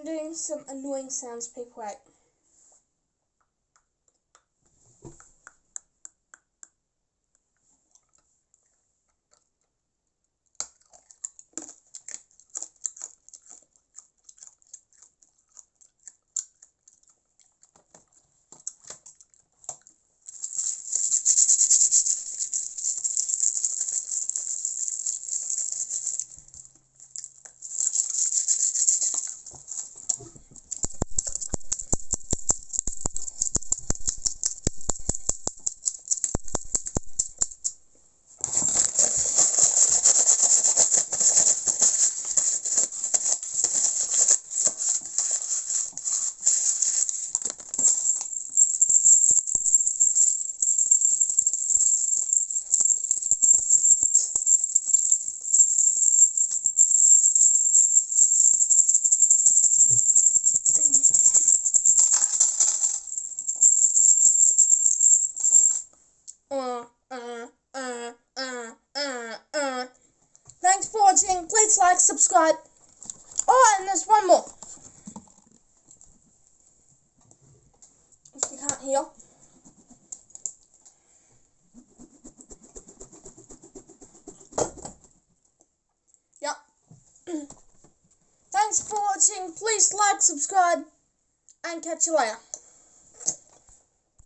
I'm doing some annoying sounds, people. Wait. Thanks for watching. Please like, subscribe. Oh, and there's one more. If you can't hear. Yep. Thanks for watching. Please like, subscribe, and catch you later.